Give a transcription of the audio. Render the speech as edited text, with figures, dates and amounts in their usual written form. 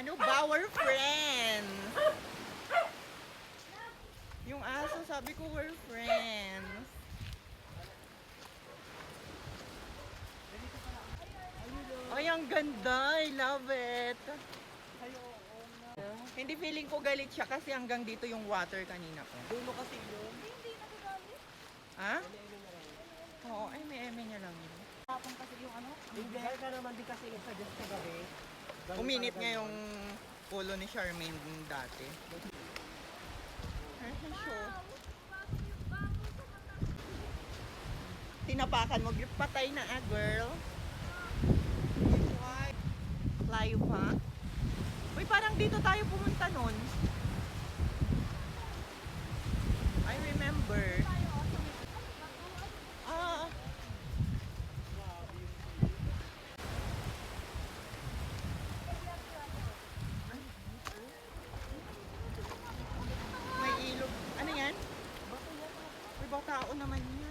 Ano ba, we're friends. Yung aso, sabi ko we're friends. Ay, ang ganda. I love it. Hindi feeling ko galit siya kasi hanggang dito yung water kanina ko. Dulo kasi yun. Hindi nagagalit. Ha? Oo, ay may eme niya lang yun. Tapon kasi yung ano. Hindi ka naman din kasi i-suggest ka gabi. Uminit nga yung ulo ni Charmaine dati. Ay, show. Tinapakan mo, patay na girl. Layo pa? Uy, parang dito tayo pumunta nun. I remember. Ah. May ilog. Ano yan? May tao naman yan.